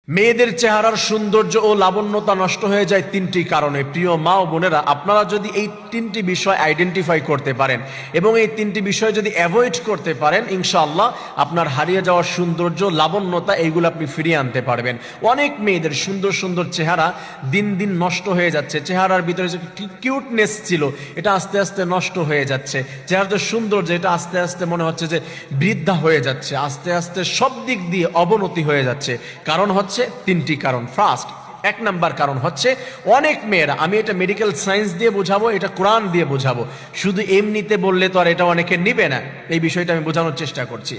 মেয়েদের চেহারার সৌন্দর্য ও লাবণ্যতা নষ্ট হয়ে যায় তিনটি কারণে। প্রিয় মা ও বোনেরা, আপনারা যদি এই তিনটি বিষয় আইডেন্টিফাই করতে পারেন এবং এই তিনটি বিষয় যদি অ্যাভয়েড করতে পারেন, ইনশাআল্লাহ আপনার হারিয়ে যাওয়া সৌন্দর্য, লাবণ্যতা এইগুলো আপনি ফিরিয়ে আনতে পারবেন। অনেক মেয়েদের সুন্দর সুন্দর চেহারা দিন দিন নষ্ট হয়ে যাচ্ছে। চেহারার ভিতরে যে কিউটনেস ছিল এটা আস্তে আস্তে নষ্ট হয়ে যাচ্ছে। চেহারার যে সৌন্দর্য এটা আস্তে আস্তে মনে হচ্ছে যে বৃদ্ধা হয়ে যাচ্ছে, আস্তে আস্তে সব দিক দিয়ে অবনতি হয়ে যাচ্ছে। কারণ হচ্ছে তিনটি কারণ। ফার্স্ট, এক নাম্বার কারণ হচ্ছে অনেক মেয়েরা, আমি এটা মেডিকেল সায়েন্স দিয়ে বোঝাবো, এটা কোরআন দিয়ে বোঝাবো, শুধু এমনিতে বললে তো আর এটা অনেকে নিবে না। এই বিষয়টা আমি বোঝানোর চেষ্টা করছি।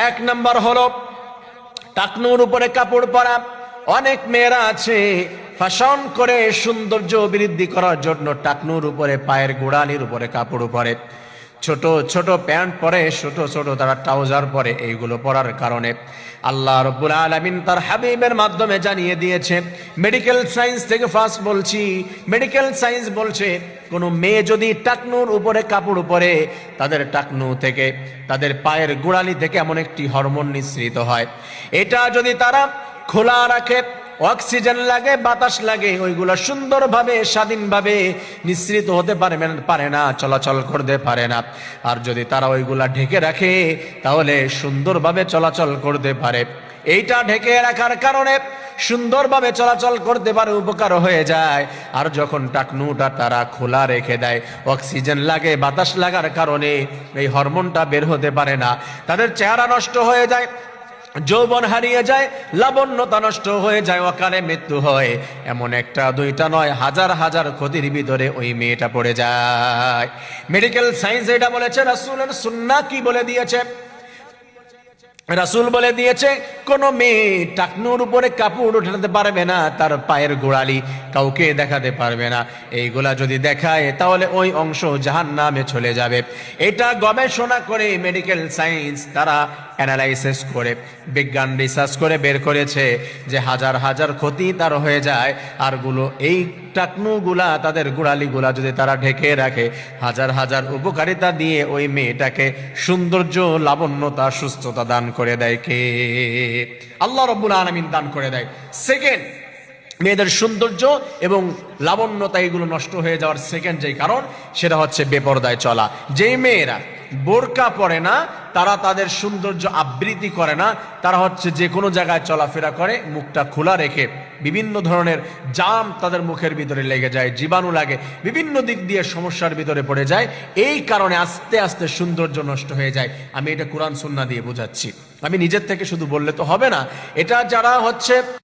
এক নাম্বার হলো টাকনুর উপরে কাপড় পরা। অনেক মেয়েরা আছে ফ্যাশন করে সৌন্দর্য বৃদ্ধি করার জন্য টাকনুর উপরে, পায়ের গোড়ালির উপরে কাপড় পরে, ছোট ছোট প্যান্ট পরে, ছোট ছোট তারা ট্রাউজার পরে। এইগুলো পরার কারণে আল্লাহ রাব্বুল আলামিন তার হাবিবের মাধ্যমে জানিয়ে দিয়েছে, মেডিকেল সায়েন্স থেকে ফার্স্ট বলছি, মেডিকেল সায়েন্স বলছে কোনো মেয়ে যদি টাকনুর উপরে কাপড় পরে, তাদের টাকনু থেকে, তাদের পায়ের গোড়ালি থেকে এমন একটি হরমোন নিঃসৃত হয়। এটা যদি তারা খোলা রাখে, অক্সিজেন লাগে, বাতাস লাগে, ওইগুলো সুন্দরভাবে স্বাধীনভাবে নিঃসৃত হতে পারে না, চলাচল করতে পারে না। আর যদি তারা ওইগুলা ঢেকে রাখে তাহলে সুন্দরভাবে চলাচল করতে পারে। এইটা ঢেকে রাখার কারণে সুন্দরভাবে চলাচল করতে পারে, উপকার হয়ে যায়। আর যখন টাকনুটা তারা খোলা রেখে দেয়, অক্সিজেন লাগে, বাতাস লাগার কারণে এই হরমোনটা বের হতে পারে না, তাদের চেহারা নষ্ট হয়ে যায়, যৌবন হারিয়ে যায়, লাবণ্যতা নষ্ট হয়ে যায়, অকালে মৃত্যু হয়। এমন একটা দুইটা নয়, হাজার হাজার ক্ষতির ভিতরে ওই মেয়েটা পড়ে যায়। মেডিকেল সায়েন্স এটা বলেছে, রাসূলের সুন্নাহ কি বলে দিয়েছে? রাসূল বলে দিয়েছে কোন মেয়ে টাকনুর উপরে কাপড় উঠাতে পারবে না, তার পায়ের গোড়ালি কাউকে দেখাতে পারবে না। এইগুলা যদি দেখায় তাহলে ওই অংশ জাহান্নামে চলে যাবে। এটা গবেষণা করে মেডিকেল সায়েন্স তারা অ্যানালাইসিস করে, বিজ্ঞান রিসার্চ করে বের করেছে যে হাজার হাজার ক্ষতি তার হয়ে যায়। আরগুলো এই টাকনুগুলা, তাদের গোড়ালিগুলা যদি তারা ঢেকে রাখে, হাজার হাজার উপকারিতা দিয়ে ওই মেয়েটাকে সৌন্দর্য, লাবণ্যতা, সুস্থতা দান করে দেয় কে? আল্লাহ রাব্বুল আলামিন দান করে দেয়। সেকেন্ড, মেয়েদের সৌন্দর্য এবং লাবণ্যতা এগুলো নষ্ট হয়ে যাওয়ার সেকেন্ড যেই কারণ, সেটা হচ্ছে বেপরদায় চলা। যেই মেয়েরা বোরকা পরে না, তারা তাদের সৌন্দর্য আবৃত্তি করে না, তারা হচ্ছে যে কোনো জায়গায় চলাফেরা করে মুখটা খোলা রেখে, বিভিন্ন ধরনের জাম তাদের মুখের ভিতরে লেগে যায়, জীবাণু লাগে, বিভিন্ন দিক দিয়ে সমস্যার ভিতরে পড়ে যায়। এই কারণে আস্তে আস্তে সৌন্দর্য নষ্ট হয়ে যায়। আমি এটা কোরআন সুন্নাহ দিয়ে বোঝাচ্ছি, আমি নিজের থেকে শুধু বললে তো হবে না। এটা যারা হচ্ছে